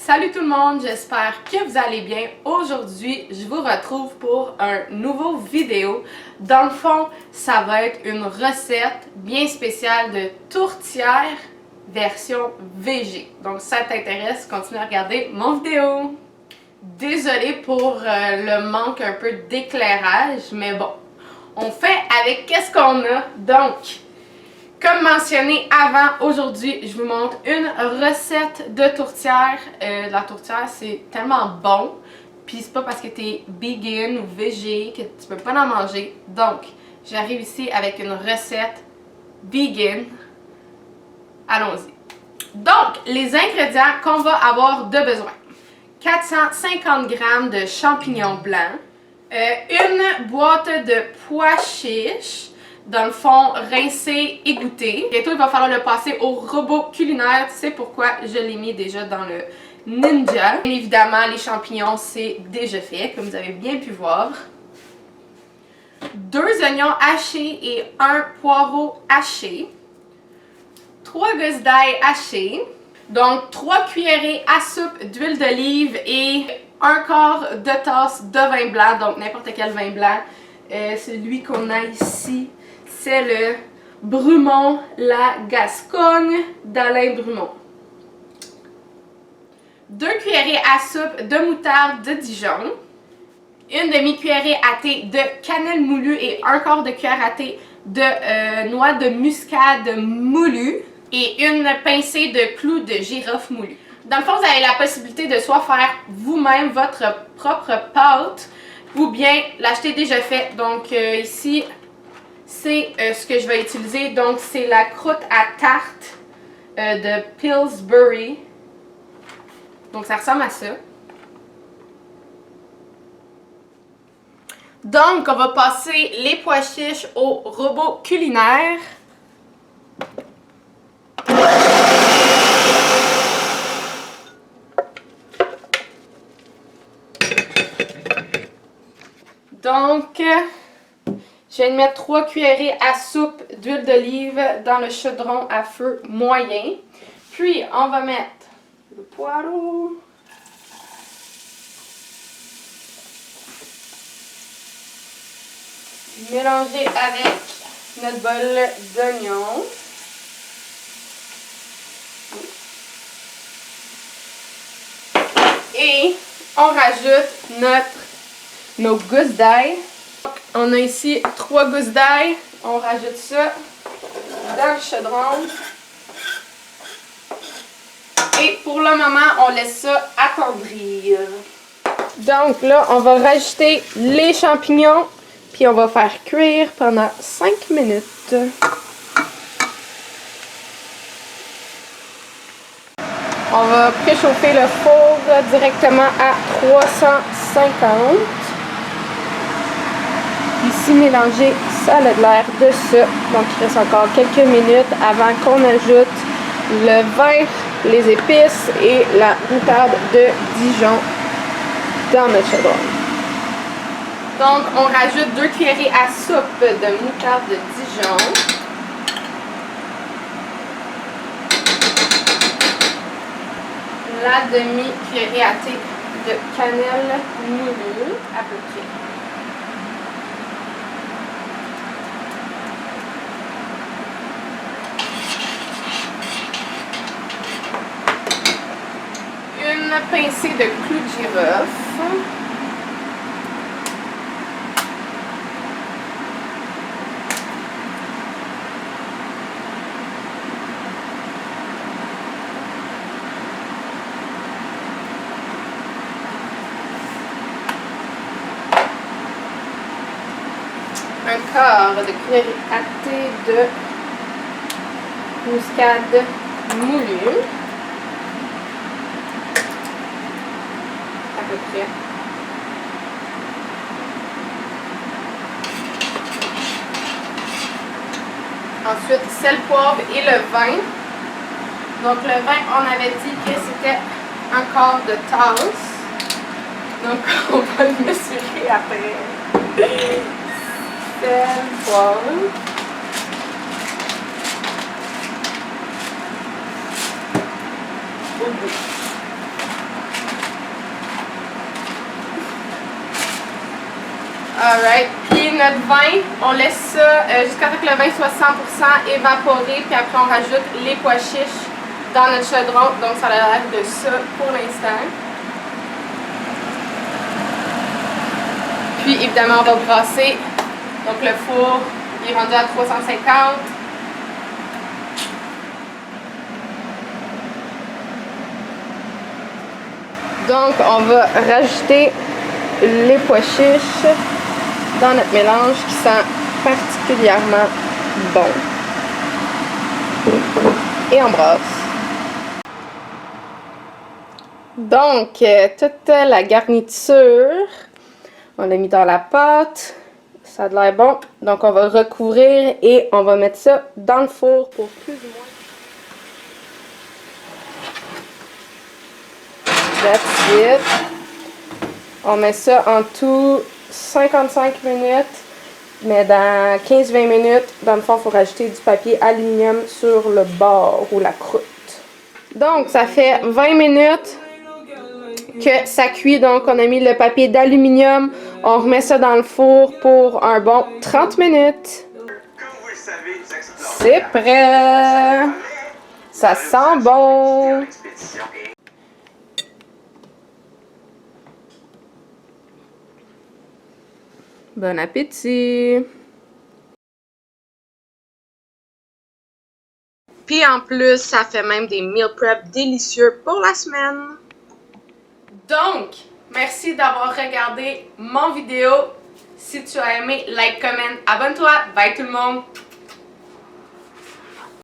Salut tout le monde, j'espère que vous allez bien. Aujourd'hui, je vous retrouve pour un nouveau vidéo. Dans le fond, ça va être une recette bien spéciale de tourtière version VG. Donc si ça t'intéresse, continue à regarder mon vidéo. Désolée pour le manque un peu d'éclairage, mais bon, on fait avec qu'est-ce qu'on a. Donc, comme mentionné avant, aujourd'hui, je vous montre une recette de tourtière. La tourtière, c'est tellement bon. Puis c'est pas parce que t'es vegan ou végé que tu peux pas en manger. Donc, j'arrive ici avec une recette vegan. Allons-y. Donc, les ingrédients qu'on va avoir de besoin. 450 g de champignons blancs. Une boîte de pois chiches. Dans le fond, rincé, égoutter. Bientôt, il va falloir le passer au robot culinaire. Tu sais pourquoi je l'ai mis déjà dans le Ninja. Bien évidemment, les champignons, c'est déjà fait, comme vous avez bien pu voir. 2 oignons hachés et 1 poireau haché. 3 gousses d'ail hachées. Donc, 3 cuillerées à soupe d'huile d'olive et 1/4 de tasse de vin blanc. Donc, n'importe quel vin blanc. Celui qu'on a ici, c'est le Brumont La Gascogne d'Alain Brumont. 2 cuillerées à soupe de moutarde de Dijon. Une demi-cuillerée à thé de cannelle moulue et 1/4 de cuillère à thé de noix de muscade moulue. Et une pincée de clous de girofle moulu. Dans le fond, vous avez la possibilité de soit faire vous-même votre propre pâte ou bien l'acheter déjà fait. Donc ici, c'est ce que je vais utiliser. Donc c'est la croûte à tarte de Pillsbury. Donc ça ressemble à ça. Donc on va passer les pois chiches au robot culinaire. Donc, je viens de mettre 3 cuillerées à soupe d'huile d'olive dans le chaudron à feu moyen. Puis, on va mettre le poireau. Mélanger avec notre bol d'oignons. Et on rajoute nos gousses d'ail. On a ici 3 gousses d'ail. On rajoute ça dans le chaudron. Et pour le moment, on laisse ça attendrir. Donc là, on va rajouter les champignons. Puis on va faire cuire pendant 5 minutes. On va préchauffer le four directement à 350. Ici, mélanger, ça a l'air de ça. Donc, il reste encore quelques minutes avant qu'on ajoute le vin, les épices et la moutarde de Dijon dans notre chaudron. Donc, on rajoute 2 cuillerées à soupe de moutarde de Dijon. La demi-cuillerée à thé de cannelle moulue, à peu près. Une pincée de clous de girofle. Un quart de cuillère à thé de muscade moulue. À peu près. Ensuite, sel, poivre et le vin. Donc le vin, on avait dit que c'était 1/4 de tasse. Donc on va le mesurer après. Sel, poivre. Au bout. Alright, puis notre vin, on laisse ça jusqu'à ce que le vin soit 100% évaporé, puis après on rajoute les pois chiches dans notre chaudron, donc ça a l'air de ça pour l'instant. Puis évidemment on va brasser, donc le four il est rendu à 350. Donc on va rajouter les pois chiches dans notre mélange qui sent particulièrement bon. Et on brasse. Donc, toute la garniture, on l'a mis dans la pâte. Ça a l'air bon. Donc, on va recouvrir et on va mettre ça dans le four pour plus ou moins. That's it. On met ça en tout 55 minutes, mais dans 15-20 minutes, dans le fond, il faut rajouter du papier aluminium sur le bord ou la croûte. Donc, ça fait 20 minutes que ça cuit. Donc, on a mis le papier d'aluminium. On remet ça dans le four pour un bon 30 minutes. C'est prêt! Ça sent bon! Bon appétit! Puis en plus, ça fait même des meal prep délicieux pour la semaine. Donc, merci d'avoir regardé mon vidéo. Si tu as aimé, like, comment, abonne-toi. Bye tout le monde!